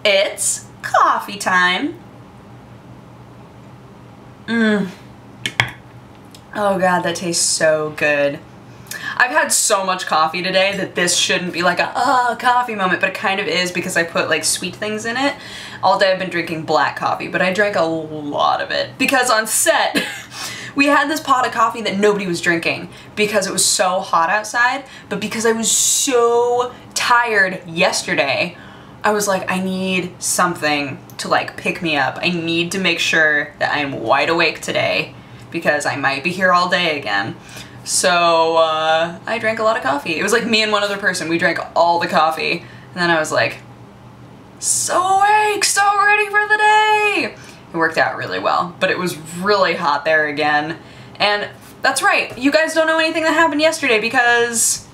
It's coffee time. Oh god, that tastes so good. I've had so much coffee today that this shouldn't be like a coffee moment, but it kind of is because I put like sweet things in it. All day I've been drinking black coffee, but I drank a lot of it because on set we had this pot of coffee that nobody was drinking because it was so hot outside, but because I was so tired yesterday, I was like, I need something to like pick me up. I need to make sure that I'm wide awake today because I might be here all day again. So I drank a lot of coffee. It was like me and one other person. We drank all the coffee. And then I was like, so awake, so ready for the day. It worked out really well, but it was really hot there again. And that's right, you guys don't know anything that happened yesterday because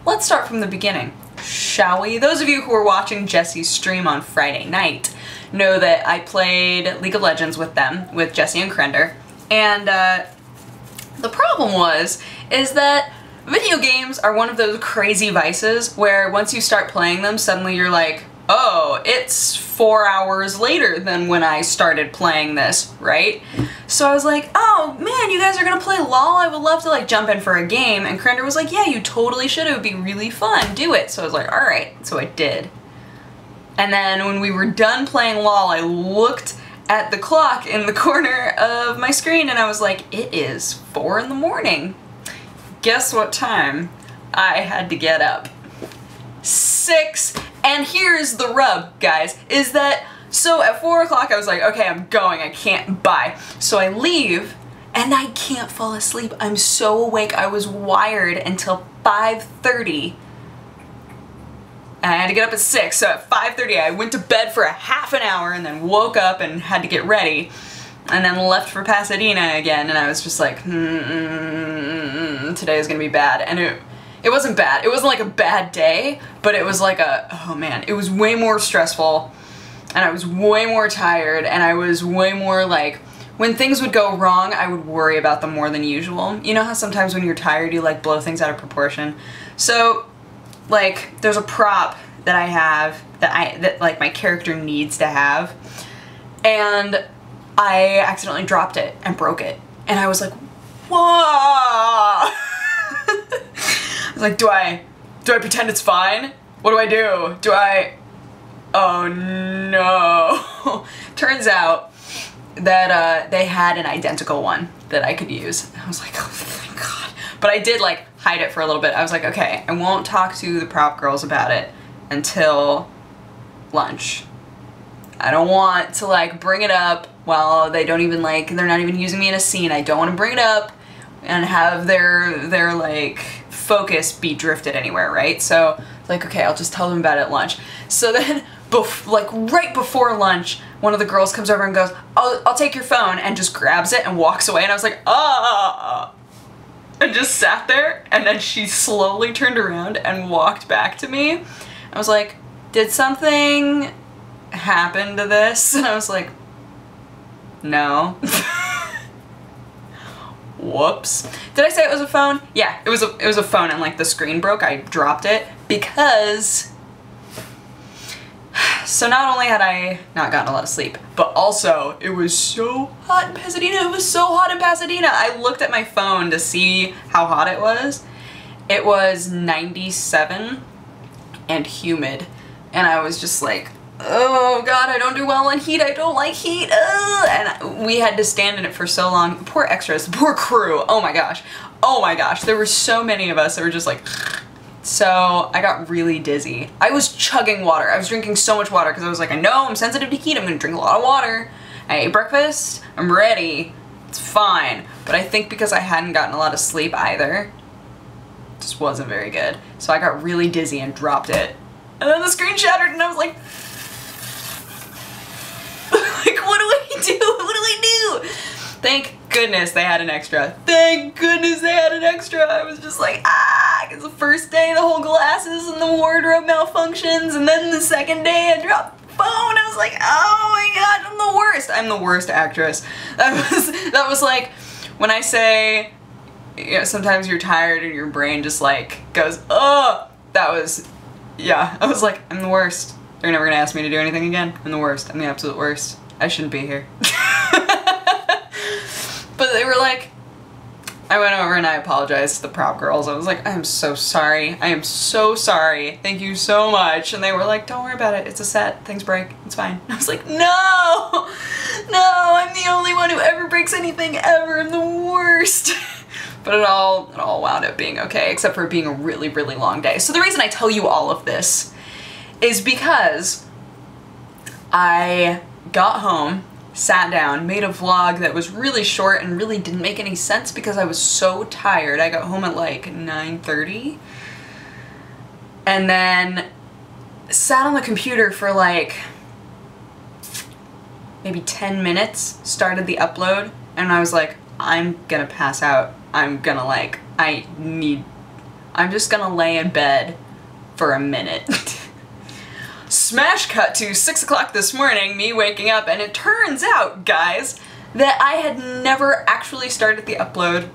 let's start from the beginning, shall we? Those of you who were watching Jesse's stream on Friday night know that I played League of Legends with them, with Jesse and Krender. And the problem is that video games are one of those crazy vices where once you start playing them, suddenly you're like, oh, it's 4 hours later than when I started playing this, right? So I was like, oh man, you guys are gonna play LOL? I would love to like jump in for a game. And Krender was like, yeah, you totally should. It would be really fun. Do it. So I was like, all right. So I did. And then when we were done playing LOL, I looked at the clock in the corner of my screen and I was like, it is 4 in the morning. Guess what time I had to get up? 6. And here's the rub, guys, is that, so at 4 o'clock I was like, okay, I'm going, I can't bye. So I leave and I can't fall asleep. I'm so awake. I was wired until 5:30. I had to get up at 6, so at 5:30 I went to bed for a half an hour and then woke up and had to get ready and then left for Pasadena again, and I was just like, today is gonna be bad. And it wasn't bad. It wasn't like a bad day, but it was like a, oh man, it was way more stressful and I was way more tired and I was way more like, when things would go wrong, I would worry about them more than usual. You know how sometimes when you're tired you like blow things out of proportion? So like, there's a prop that I have that like my character needs to have, and I accidentally dropped it and broke it, and I was like, whoa! I was like, do I pretend it's fine? What do I do? Oh no! Turns out that they had an identical one that I could use. I was like, oh thank God. But I did like hide it for a little bit. I was like, okay, I won't talk to the prop girls about it until lunch. I don't want to like bring it up while they don't even like, they're not even using me in a scene. I don't want to bring it up and have their like focus be drifted anywhere, right? So like, okay, I'll just tell them about it at lunch. So then like right before lunch, one of the girls comes over and goes, I'll take your phone, and just grabs it and walks away. And I was like, and just sat there, and then she slowly turned around and walked back to me. I was like, did something happen to this? And I was like, no. Whoops. Did I say it was a phone? Yeah, it was a phone, and like the screen broke. I dropped it because, so not only had I not gotten a lot of sleep, but also it was so hot in Pasadena. It was so hot in Pasadena. I looked at my phone to see how hot it was. It was 97 and humid. And I was just like, oh God, I don't do well in heat. I don't like heat. And we had to stand in it for so long. The poor extras, the poor crew. Oh my gosh. Oh my gosh. There were so many of us that were just like, so I got really dizzy. I was chugging water. I was drinking so much water because I was like, I know I'm sensitive to heat. I'm gonna drink a lot of water. I ate breakfast. I'm ready. It's fine. But I think because I hadn't gotten a lot of sleep either, it just wasn't very good. So I got really dizzy and dropped it. And then the screen shattered and I was like, like, what do I do? What do I do? Thank goodness they had an extra. Thank goodness they had an extra. I was just like, it's the first day the whole glasses and the wardrobe malfunctions, and then the second day I dropped the phone. I was like, oh my God, I'm the worst. I'm the worst actress. That was like, when I say, you know, sometimes you're tired and your brain just like goes, oh, that was, yeah, I was like, I'm the worst. They're never gonna ask me to do anything again. I'm the worst. I'm the absolute worst. I shouldn't be here. But they were like, I went over and I apologized to the prop girls. I was like, I'm so sorry. I am so sorry. Thank you so much. And they were like, don't worry about it. It's a set. Things break. It's fine. I was like, no! No! I'm the only one who ever breaks anything ever. I'm the worst. But it all wound up being okay, except for it being a really, really long day. So the reason I tell you all of this is because I got home, sat down, made a vlog that was really short and really didn't make any sense because I was so tired. I got home at like 9:30 and then sat on the computer for like maybe 10 minutes, started the upload, and I was like, I'm gonna pass out. I'm gonna like, I'm just gonna lay in bed for a minute. Smash cut to 6 o'clock this morning, me waking up, and it turns out, guys, that I had never actually started the upload.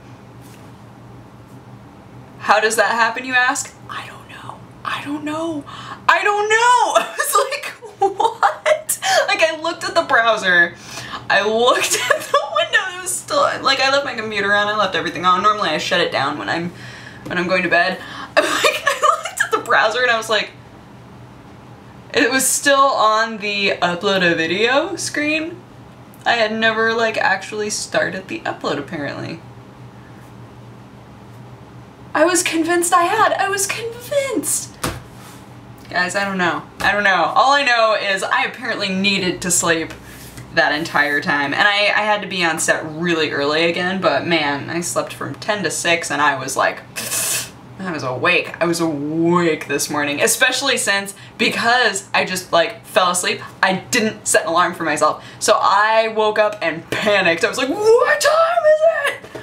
How does that happen, you ask? I don't know. I don't know. I don't know. I was like, what? Like, I looked at the browser. I looked at the window. It was still, like, I left my computer on. I left everything on. Normally I shut it down when I'm going to bed. I looked at the browser and I was like, it was still on the upload a video screen. I had never like actually started the upload apparently. I was convinced I had. I was convinced. Guys, I don't know. I don't know. All I know is I apparently needed to sleep that entire time. And I had to be on set really early again, but man, I slept from 10 to 6 and I was like, I was awake. I was awake this morning, especially because I just like fell asleep. I didn't set an alarm for myself. So I woke up and panicked. I was like, what time is it?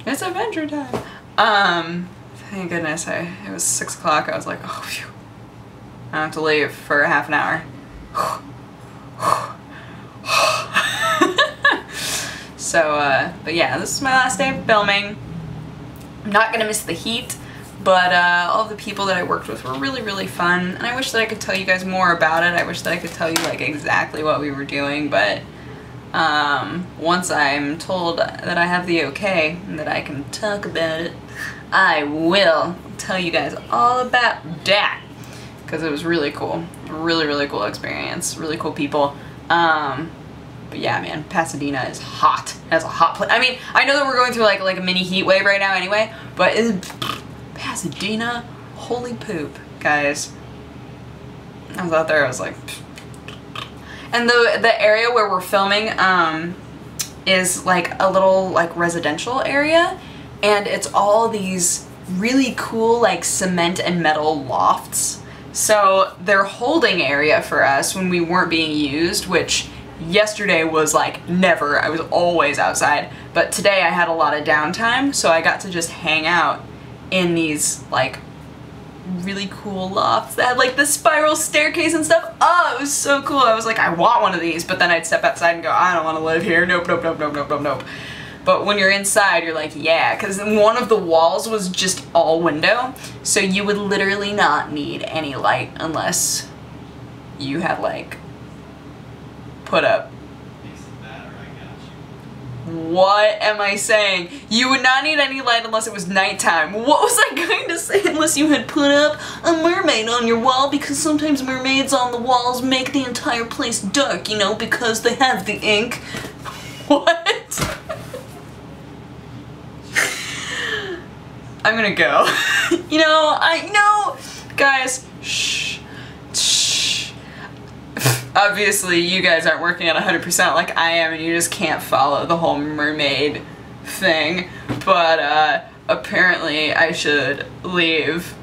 It's adventure time. Thank goodness it was 6 o'clock. I was like, oh, phew. I have to leave for half an hour. So, but yeah, this is my last day of filming. I'm not gonna miss the heat, but all the people that I worked with were really, really fun, and I wish that I could tell you guys more about it. I wish that I could tell you like exactly what we were doing, but once I'm told that I have the okay and that I can talk about it, I will tell you guys all about that, because it was really cool. Really, really cool experience. Really cool people. But yeah, man, Pasadena is hot. That's a hot place. I mean, I know that we're going through like a mini heat wave right now anyway, but Pasadena, holy poop, guys. I was out there, I was like, and the area where we're filming is like a little like residential area, and it's all these really cool like cement and metal lofts. So they're holding area for us when we weren't being used, which yesterday was like never. I was always outside, but today I had a lot of downtime, so I got to just hang out in these like really cool lofts that had like the spiral staircase and stuff. Oh, it was so cool. I was like, I want one of these, but then I'd step outside and go, I don't want to live here. Nope, nope, nope, nope, nope, nope, nope. But when you're inside, you're like, yeah, because one of the walls was just all window, so you would literally not need any light unless you had like put up. What am I saying? You would not need any light unless it was nighttime. What was I going to say? Unless you had put up a mermaid on your wall, because sometimes mermaids on the walls make the entire place dark, you know, because they have the ink. What? I'm gonna go. You know, guys, shh. Obviously, you guys aren't working at 100% like I am, and you just can't follow the whole mermaid thing, but apparently I should leave.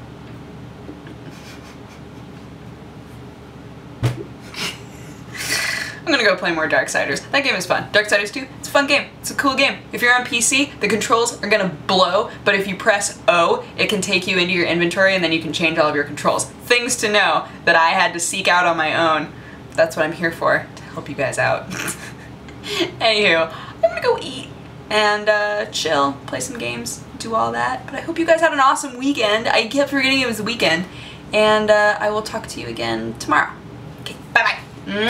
I'm gonna go play more Darksiders. That game is fun. Darksiders 2, it's a fun game. It's a cool game. If you're on PC, the controls are gonna blow, but if you press O, it can take you into your inventory and then you can change all of your controls. Things to know that I had to seek out on my own. That's what I'm here for, to help you guys out. Anywho, I'm gonna go eat and chill, play some games, do all that. But I hope you guys had an awesome weekend. I kept forgetting it was the weekend. and I will talk to you again tomorrow. Okay, bye-bye.